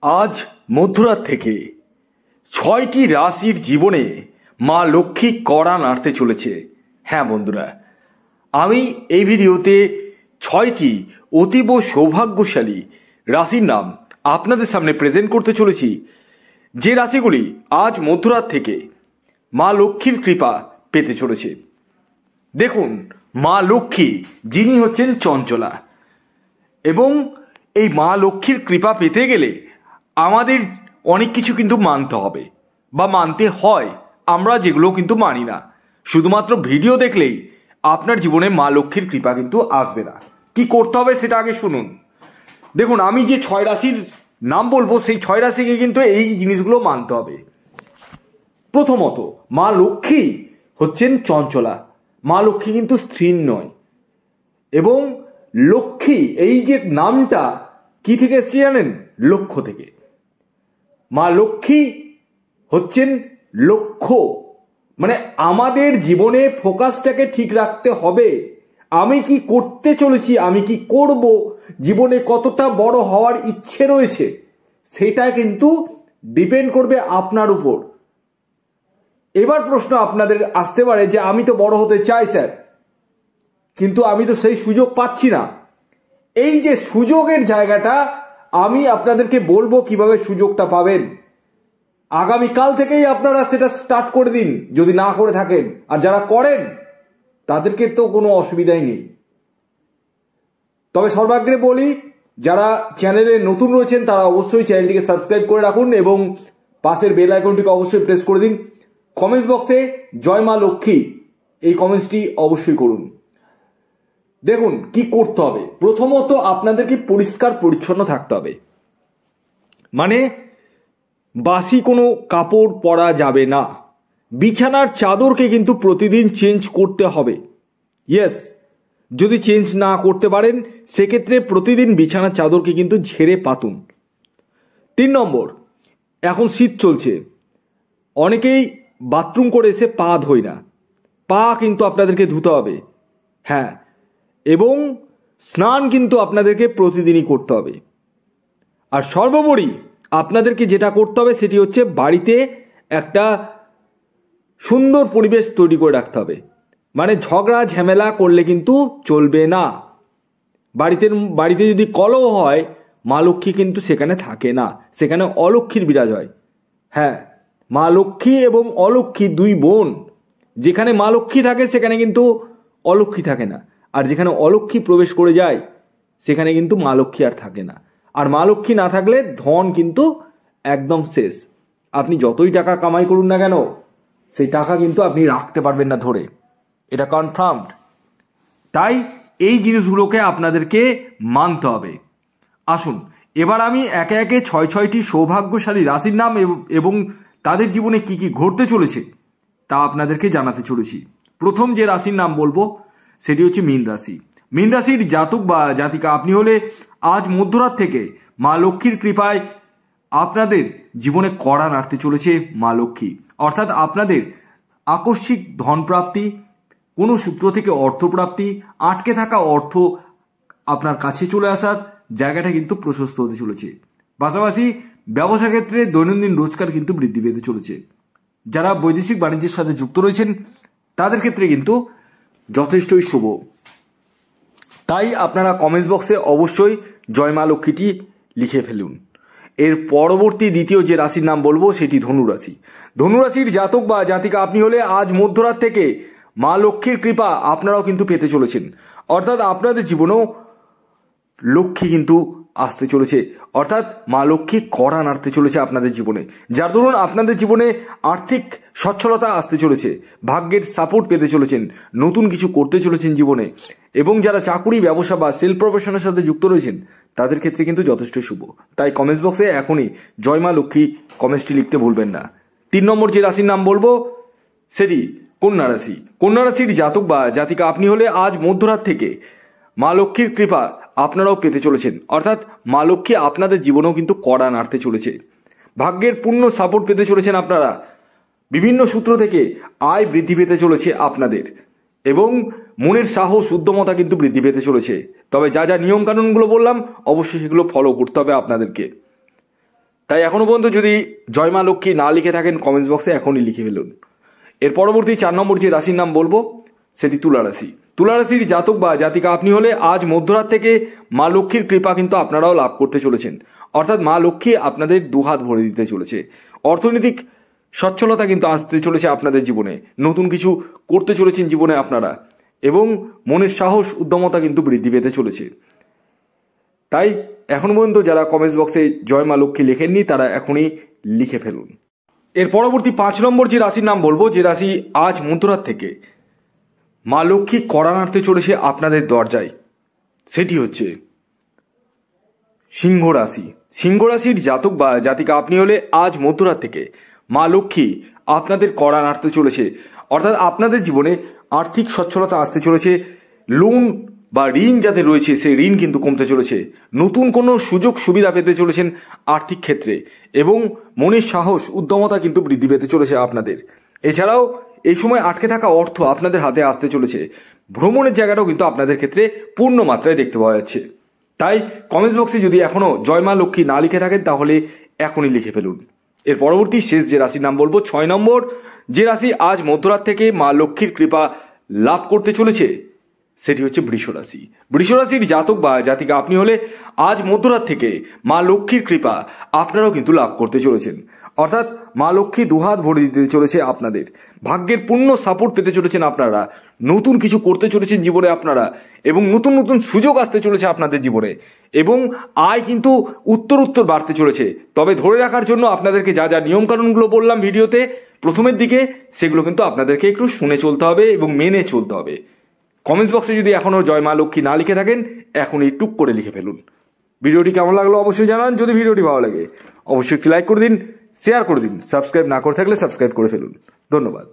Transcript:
আজ মধ্যরাত থেকে ৬টি রাশির জীবনে মা লক্ষ্মী কড়া নাড়তে চলেছে। হ্যাঁ বন্ধুরা, আমি এই ভিডিওতে ৬টি অতীব সৌভাগ্যশালী রাশির নাম আপনাদের সামনে প্রেজেন্ট করতে চলেছি, যে রাশিগুলি আজ মধ্যরাত থেকে মা লক্ষ্মীর কৃপা পেতে চলেছে। দেখুন, মা লক্ষ্মী যিনি হচ্ছেন চঞ্চলা, এবং এই মা লক্ষ্মীর কৃপা পেতে গেলে আমাদের অনেক কিছু কিন্তু মানতে হবে বা মানতে হয়। আমরা যেগুলো কিন্তু মানি না, শুধুমাত্র ভিডিও দেখলেই আপনার জীবনে মা লক্ষ্মীর কৃপা কিন্তু আসবে না। কি করতে হবে সেটা আগে শুনুন। দেখুন, আমি যে ৬ রাশির নাম বলবো, সেই ৬ রাশিকে কিন্তু এই জিনিসগুলো মানতে হবে। প্রথমত, মা লক্ষ্মী হচ্ছেন চঞ্চলা। মা লক্ষ্মী কিন্তু স্ত্রীর নয়, এবং লক্ষ্মী এই যে নামটা কি থেকে এসেছে জানেন? লক্ষ্য থেকে। মা লক্ষ্মী হচ্ছেন লক্ষ্য, মানে আমাদের জীবনে ফোকাসটাকে ঠিক রাখতে হবে। আমি কি করতে চলেছি, আমি কি করব, জীবনে কতটা বড় হওয়ার ইচ্ছে রয়েছে, সেটা কিন্তু ডিপেন্ড করবে আপনার উপর। এবার প্রশ্ন আপনাদের আসতে পারে যে আমি তো বড় হতে চাই স্যার, কিন্তু আমি তো সেই সুযোগ পাচ্ছি না। এই যে সুযোগের জায়গাটা, আমি আপনাদেরকে বলবো কিভাবে সুযোগটা পাবেন। আগামীকাল থেকেই আপনারা সেটা স্টার্ট করে দিন যদি না করে থাকেন, আর যারা করেন তাদেরকে তো কোনো অসুবিধাই নেই। তবে সর্বাগ্রে বলি, যারা চ্যানেলে নতুন রয়েছেন তারা অবশ্যই চ্যানেলটিকে সাবস্ক্রাইব করে রাখুন এবং পাশের বেল আইকনটিকে অবশ্যই প্রেস করে দিন। কমেন্টস বক্সে জয় মা লক্ষ্মী এই কমেন্টসটি অবশ্যই করুন। দেখুন কি করতে হবে। প্রথমত, আপনাদেরকে পরিষ্কার পরিচ্ছন্ন থাকতে হবে, মানে বাসি কোনো কাপড় পরা যাবে না। বিছানার চাদরকে কিন্তু প্রতিদিন চেঞ্জ করতে হবে। ইয়েস, যদি চেঞ্জ না করতে পারেন সেক্ষেত্রে প্রতিদিন বিছানার চাদরকে কিন্তু ঝেড়ে পাতুন। ৩ নম্বর, এখন শীত চলছে, অনেকেই বাথরুম করে এসে পা ধোয় না। পা কিন্তু আপনাদেরকে ধুতে হবে। হ্যাঁ, এবং স্নান কিন্তু আপনাদেরকে প্রতিদিনই করতে হবে। আর সর্বোপরি আপনাদেরকে যেটা করতে হবে সেটি হচ্ছে বাড়িতে একটা সুন্দর পরিবেশ তৈরি করে রাখতে হবে। মানে ঝগড়া ঝামেলা করলে কিন্তু চলবে না। বাড়িতে যদি কলহ হয়, মা লক্ষ্মী কিন্তু সেখানে থাকে না, সেখানে অলক্ষ্মীর বিরাজ হয়। হ্যাঁ, মা লক্ষ্মী এবং অলক্ষ্মী দুই বোন। যেখানে মা লক্ষ্মী থাকে সেখানে কিন্তু অলক্ষ্মী থাকে না, আর যেখানে অলক্ষ্মী প্রবেশ করে যায় সেখানে কিন্তু মা লক্ষ্মী আর থাকে না। আর মা লক্ষ্মী না থাকলে ধন কিন্তু একদম শেষ। আপনি যতই টাকা কামাই করুন না কেন, সেই টাকা কিন্তু আপনি রাখতে পারবেন না ধরে, এটা কনফার্মড। তাই এই জিনিসগুলোকে আপনাদেরকে মানতে হবে। আসুন এবার আমি একে একে ৬টি সৌভাগ্যশালী রাশির নাম এবং তাদের জীবনে কি কি ঘটতে চলেছে তা আপনাদেরকে জানাতে চলেছি। প্রথম যে রাশির নাম বলবো সেটি হচ্ছে মীন রাশি। মীন রাশির জাতক বা জাতিকা আপনি হলে আজ মধ্যরাত থেকে মা লক্ষ্মীর কৃপায় আপনাদের জীবনে কড়া নাড়তে চলেছে মা লক্ষ্মী। অর্থাৎ আপনাদের আকস্মিক ধনপ্রাপ্তি, কোনো সূত্র থেকে অর্থপ্রাপ্তি, আটকে থাকা অর্থ আপনার কাছে চলে আসার জায়গাটা কিন্তু প্রশস্ত হতে চলেছে। পাশাপাশি ব্যবসা ক্ষেত্রে দৈনন্দিন রোজগার কিন্তু বৃদ্ধি পেতে চলেছে। যারা বৈদেশিক বাণিজ্যের সাথে যুক্ত রয়েছেন তাদের ক্ষেত্রে কিন্তু যথেষ্টই শুভ। তাই আপনারা কমেন্টস বক্সে অবশ্যই জয় মা লক্ষ্মীটি লিখে ফেলুন। এর পরবর্তী দ্বিতীয় যে রাশির নাম বলবো সেটি ধনুরাশি। ধনুরাশির জাতক বা জাতিকা আপনি হলে আজ মধ্যরাত থেকে মা লক্ষ্মীর কৃপা আপনারাও কিন্তু পেতে চলেছেন। অর্থাৎ আপনাদের জীবনেও লক্ষ্মী কিন্তু আসতে চলেছে, অর্থাৎ মা লক্ষ্মী কড়া নাড়তে চলেছে আপনাদের জীবনে, যার দরুন আপনাদের জীবনে আর্থিক সচ্ছলতা আসতে চলেছে, ভাগ্যের সাপোর্ট পেতে চলেছেন, নতুন কিছু করতে চলেছেন জীবনে। এবং যারা চাকুরি, ব্যবসা বা সেলফ প্রফেশনের সাথে যুক্ত রয়েছেন তাদের ক্ষেত্রে কিন্তু যথেষ্ট শুভ। তাই কমেন্টস বক্সে এখনই জয় মা লক্ষ্মী কমেন্টসটি লিখতে ভুলবেন না। ৩ নম্বর যে রাশির নাম বলবো সেটি কন্যা রাশি। কন্যা রাশির জাতক বা জাতিকা আপনি হলে আজ মধ্যরাত থেকে মা লক্ষ্মীর কৃপা আপনারাও পেতে চলেছেন। অর্থাৎ মা লক্ষ্মী আপনাদের জীবনেও কিন্তু কড়া নাড়তে চলেছে, ভাগ্যের পূর্ণ সাপোর্ট পেতে চলেছেন আপনারা, বিভিন্ন সূত্র থেকে আয় বৃদ্ধি পেতে চলেছে আপনাদের, এবং মনের সাহস উদ্যমতা কিন্তু বৃদ্ধি পেতে চলেছে। তবে যা যা নিয়মকানুনগুলো বললাম অবশ্যই সেগুলো ফলো করতে হবে আপনাদেরকে। তাই এখনো পর্যন্ত যদি জয় মা লক্ষ্মী না লিখে থাকেন কমেন্টস বক্সে এখনই লিখে ফেলুন। এর পরবর্তী 4 নম্বর যে রাশির নাম বলবো সেটি তুলা রাশি। তুলা রাশির জাতক বা জাতিকা আপনি হলে আজ মধ্যরাত থেকে মা লক্ষ্মীর কৃপা কিন্তু আপনারাও লাভ করতে চলেছেন। অর্থাৎ মা লক্ষ্মী আপনাদের দুহাত ভরে দিতে চলেছে। অর্থনৈতিক সচ্ছলতা কিন্তু আসতে চলেছে আপনাদের জীবনে। নতুন কিছু করতে চলেছেন জীবনে আপনারা, এবং মনের সাহস উদ্যমতা কিন্তু বৃদ্ধি পেতে চলেছে। তাই এখনো পর্যন্ত যারা কমেন্টস বক্সে জয় মা লক্ষ্মী লেখেননি তারা এখনই লিখে ফেলুন। এর পরবর্তী 5 নম্বর যে রাশির নাম বলবো, যে রাশি আজ মধ্যরাত থেকে মা লক্ষ্মী কড়া নাড়তে চলেছে আপনাদের দরজায়, সেটি হচ্ছে সিংহ রাশি। সিংহ রাশির জাতক বা জাতিকা আপনি হলে আজ মধ্যরাত থেকে মা লক্ষ্মী আপনাদের কড়া নাড়তে চলেছে। অর্থাৎ আপনাদের জীবনে আর্থিক সচ্ছলতা আসতে চলেছে। লোন বা ঋণ যাদের রয়েছে সেই ঋণ কিন্তু কমতে চলেছে। নতুন কোনো সুযোগ সুবিধা পেতে চলেছেন আর্থিক ক্ষেত্রে, এবং মনের সাহস উদ্যমতা কিন্তু বৃদ্ধি পেতে চলেছে আপনাদের। এছাড়াও এই সময় আটকে থাকা অর্থ আপনাদের হাতে আসতে চলেছে। ভ্রমণের জায়গাটাও কিন্তু আপনাদের ক্ষেত্রে পূর্ণ মাত্রায় দেখতে পাওয়া যাচ্ছে। তাই কমেন্টস বক্সে যদি এখনো জয় মা লক্ষ্মী না লিখে থাকেন তাহলে এখনই লিখে ফেলুন। এর পরবর্তী শেষ যে রাশির নাম বলবো 6 নম্বর, যে রাশি আজ মধ্যরাত থেকে মা লক্ষ্মীর কৃপা লাভ করতে চলেছে সেটি হচ্ছে বৃষ রাশি। বৃষ রাশির জাতক বা জাতিকা আপনি হলে আজ মধ্যরাত থেকে মা লক্ষ্মীর কৃপা আপনারাও কিন্তু লাভ করতে চলেছেন। অর্থাৎ মা লক্ষ্মী দুহাত ভরে দিতে চলেছে আপনাদের। ভাগ্যের পূর্ণ সাপোর্ট পেতে চলেছেন আপনারা। নতুন কিছু করতে চলেছেন জীবনে আপনারা, এবং নতুন নতুন সুযোগ আসতে চলেছে আপনাদের জীবনে, এবং আয় কিন্তু উত্তর বাড়তে চলেছে। তবে ধরে রাখার জন্য আপনাদেরকে যা যা নিয়মকানুনগুলো বললাম ভিডিওতে প্রথমের দিকে, সেগুলো কিন্তু আপনাদেরকে একটু শুনে চলতে হবে এবং মেনে চলতে হবে। কমেন্টস বক্সে যদি এখনো জয় মা লক্ষ্মী না লিখে থাকেন এখনই টুক করে লিখে ফেলুন। ভিডিওটি কেমন লাগলো অবশ্যই জানান। যদি ভিডিওটি ভালো লাগে অবশ্যই একটি লাইক করে দিন, শেয়ার করে দিন। সাবস্ক্রাইব না করে থাকলে সাবস্ক্রাইব করে ফেলুন। ধন্যবাদ।